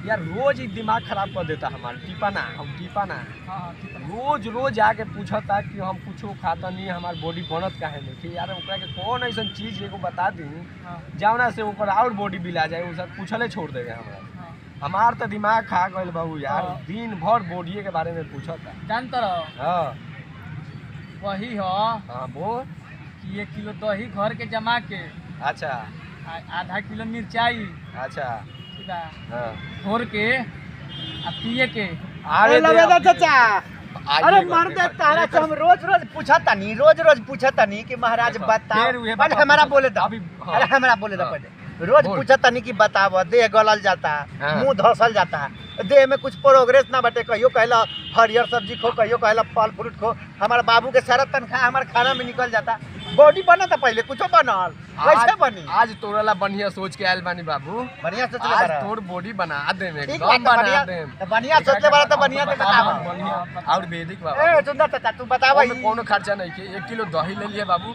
यार रोज ही दिमाग खराब कर देता हमारा। टीपा ना रोज रोज आके पूछता कि हम कुछो खाता नहीं, हमार बॉडी बनत काहे नहीं कि यार ओकरा के कौन ऐसा चीज एगो बता दी जावना से ओकर और बॉडी बिला जाए, वो सब पूछले छोड़ देवे हमरा। हमार तो दिमाग खा गइल बाबू यार, दिन भर बॉडी के बारे में पूछता। जानता रहो हाँ वही हो हाँ बोल कि 1 किलो दही घर के जमा के अच्छा आधा किलो मिर्चाई अच्छा ठीक है हाँ घोर के आ पिए के अरे लवेदा चाचा अरे आइएगा, मर दे तारा से हम रोज रोज पूछता नहीं कि महाराज देखो, बताओ। फिर उहे पहले बाबा हमारा पूछता। बोले दो अभी हाँ। अरे हमारा बोले दो हाँ। पहले रोज बोल। पूछता नहीं कि बताओ, देह गलल जाता हाँ। मुंह धसल जाता, देह में कुछ प्रोग्रेस ना बटे, कहियो कहला हरियर सब्जी खो, कहियो कहला फल फ्रूट खो। हमारे बाबू के सारा तनख्वाह हमारे खाना में निकल जाता। बॉडी बना था पहले कुछो बनल कैसे बनी? आज तोरला बढ़िया सोच के आयल बानी बाबू, बढ़िया सोच ले आज बारा। तोर बॉडी बना देवे ठीक एकदम बात है, बना बढ़िया देम। बढ़िया सोच ले बारा तो बढ़िया से बतावा। बढ़िया और वैदिक बाबू ए सुंदर चाचा तू बतावा ओमे कोनो खर्चा नहीं के 1 किलो दही ले लिए बाबू।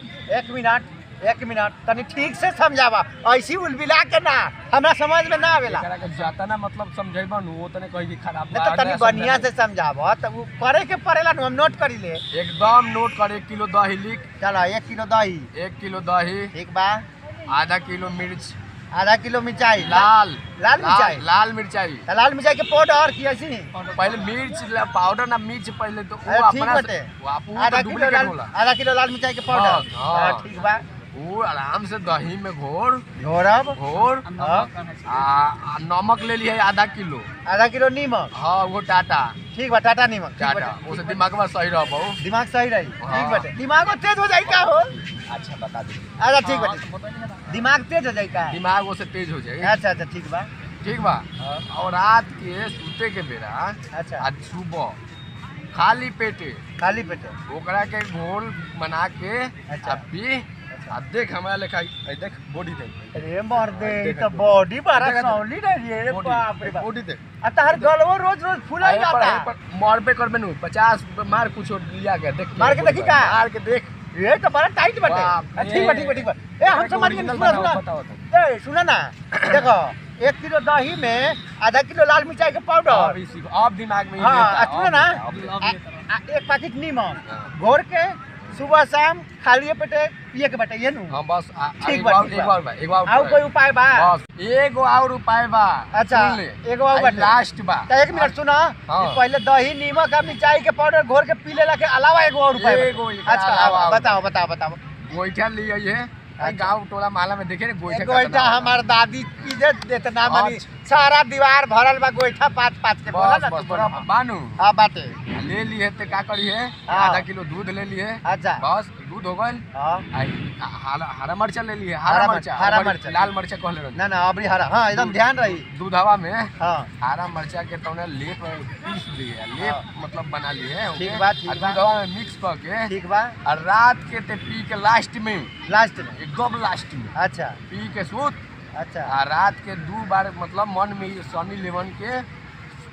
एक मिनट तनी ठीक से समझावा, ऐसी उलबिला के ना हमरा समझ में ना आवेला। एकरा के जाता ना मतलब समझैबा नु वो तने कहि कि खराब नहीं तो तनी बढ़िया से समझावा तो वो करे के पड़ेला नु, हम नोट करी ले। एकदम नोट कर 1 किलो दही लिख। चलो 1 किलो दही 1 किलो दही ठीक बा, आधा किलो मिर्च आधा किलो मिर्चाई लाल मिर्चाई लाल मिर्चाई लाल मिर्चाई के पाउडर की ऐसी पहले मिर्च पाउडर ना मिर्च पहले तो वो ठीक अपना बटे। वो आपू आधा तो किलो डुप्लीकेट लाल होला। आधा किलो लाल मिर्चाई के पाउडर हाँ। ठीक बा, वो आराम से दही में घोर घोरब आ नमक ले लिया आधा किलो। आधा किलो नीमक हाँ वो टाटा ठीक बा, टाटा नीमक ठीक टाटा बाटे। उसे दिमाग में सही रह बहु। दिमाग सही रही हाँ। ठीक बटे, दिमाग तेज हो जाई का हो? अच्छा बता दे अच्छा ठीक बटे, दिमाग तेज हो जाई का? दिमाग उसे तेज हो जाए। अच्छा अच्छा ठीक बा। ठीक बा। और रात के सूते के बेरा अच्छा आज सुबह खाली पेटे खाली पेटे ओकरा के घोल बना के अच्छा। पी आ देख हमारा लेखा देख बॉडी देख अरे मर दे ई तो बॉडी बड़ा देखा तो। सौली रही है रे बाप रे बाप। बॉडी देख आ तहर गलवो रोज रोज फुलाई जाता। मार पे करबे नु 50 मार कुछ लिया के देख मार के देखी का? मार के देख ये तो बड़ा टाइट बटे। बाप ठीक बा रे। ठीक बा ठीक बा। ए हम समझ गए, सुना ए सुना ना देखो 1 किलो दही में आधा किलो लाल मिर्चाई के पाउडर, अब दिमाग में हाँ सुना ना अब 1 पैकेट नीमक हाँ। घोर के सुबह शाम खाली पेटे पिए के बटे ये नु। हां बस ठीक एक बा, बार ठीक एक बा। बार एक बार आउ कोई उपाय बा? बस एगो और उपाय बा। अच्छा, सुन ले। एगो और आई बाटे। लास्ट बा तो 1 मिनट सुना, हाँ। कि पहले दही नीमक और मिर्चाई के पाउडर घोर के पी लेला के अलावा एगो और उपाय एगो बा? एकरा अच्छा अलावा और। बताओ बताओ बताओ। गोईठा लिए ये गांव टोला माला में देखे गोईठा गोईठा हमार दादी पीजे देते ना मानी, अच्छा। सारा दीवार भरल बा गोईठा पाँच पाँच के बोला बस ना बस तू बोला। बानू हाँ बाटे ले लिए ते का करी है हाँ। आधा किलो दूध ले लिए अच्छा। बस दूध हो गइल। हाँ हरा मरचा ले लिए हरा मरचा हरा बड़ी मरचा। लाल मरचा कहले रही ना ना अबरी हरा हाँ एकदम ध्यान रही। दूध हवा में हाँ हरा मरचा के तौने लेप पीस दिए लेप हाँ। मतलब बना लिए ओके? ठीक बा, ठीक आ बा। दूध हवा में मिक्स करके ठीक बा और रात के ते पी के लास्ट में लास्ट में। एकदम लास्ट में अच्छा पी के सूत अच्छा आ रात के 2 बार मतलब मन में सनी लेवन के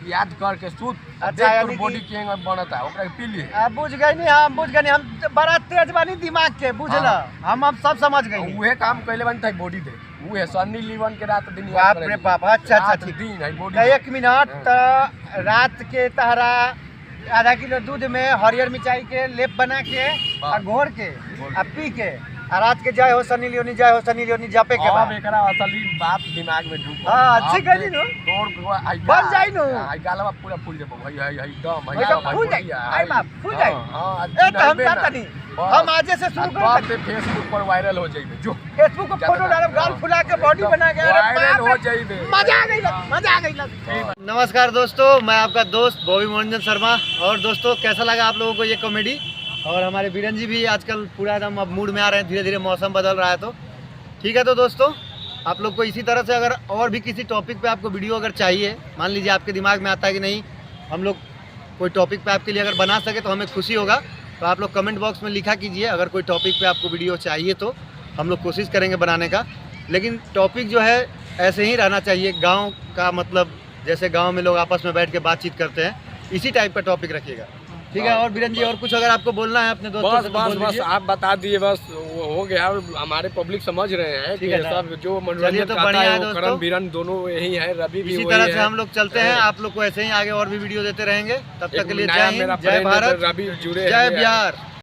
याद करके सूत अच्छा, देख यानी तोर कि- बॉडी के बनता ओकरा के पी लिए बुझ गई नहीं, हम बुझ गए नहीं, हम बड़ा तेज बानी दिमाग के बुझल। हाँ। हम अब सब समझ गए नहीं। उहे काम कैले बन था बॉडी दे उहे सनी लीवन के रात दिन याद बाप करे। रे बाप अच्छा अच्छा रात ठीक। दिन है बॉडी तो 1 मिनट तो रात के तहरा आधा किलो दूध में हरियर मिर्चाई के लेप बना के आ घोर के आ पी के आ रात के जय हो सनी लियोनी जपे के अब बाद एकरा असली बात दिमाग में ढुक हाँ, अच्छी कहली नु। बन जाई नु। आई गालवा पूरा फूल जाबो भाई हई दम भाई तो फूल जाई, आई बाप, फूल जाई। ए तो हम करता नहीं, हम आजे से शुरू बात करते। पे फेसबुक पर वायरल हो जाइबे जो फेसबुक पर फोटो डालब, गाल फुला के बॉडी बना के, अरे वायरल बाप हो रे, जाइबे मजा आ गई मजा आ गई। नमस्कार दोस्तों, मैं आपका दोस्त बॉबी मनोरंजन शर्मा। और दोस्तों कैसा लगा आप लोगों को ये कॉमेडी? और हमारे बीरन जी भी आजकल पूरा एकदम अब मूड में आ रहे हैं, धीरे धीरे मौसम बदल रहा है तो ठीक है। तो दोस्तों आप लोग को इसी तरह से अगर और भी किसी टॉपिक पे आपको वीडियो अगर चाहिए, मान लीजिए आपके दिमाग में आता है कि नहीं हम लोग कोई टॉपिक पे आपके लिए अगर बना सके तो हमें खुशी होगा। तो आप लोग कमेंट बॉक्स में लिखा कीजिए, अगर कोई टॉपिक पे आपको वीडियो चाहिए तो हम लोग कोशिश करेंगे बनाने का। लेकिन टॉपिक जो है ऐसे ही रहना चाहिए, गाँव का मतलब जैसे गाँव में लोग आपस में बैठ के बातचीत करते हैं, इसी टाइप का टॉपिक रखिएगा। ठीक है। और बीरन जी और कुछ अगर आपको बोलना है अपने दोस्तों बस से तो बस बोल बस दीजिए। आप बता दिए, बस वो हो गया। हमारे पब्लिक समझ रहे हैं ठीक कि है ना। सब जो चलिए मनोरंजन तो करता बढ़िया है है वो दोस्तों। करण बीरन दोनों यही है, रवि भी इसी वही तरह से है। हम लोग चलते हैं, आप लोग को ऐसे ही आगे और भी वीडियो देते रहेंगे। तब तक एक के लिए नया जय मेरा हिंद, जय फ्रेंड भारत, रवि जुड़े जय हुए हैं। बिहार।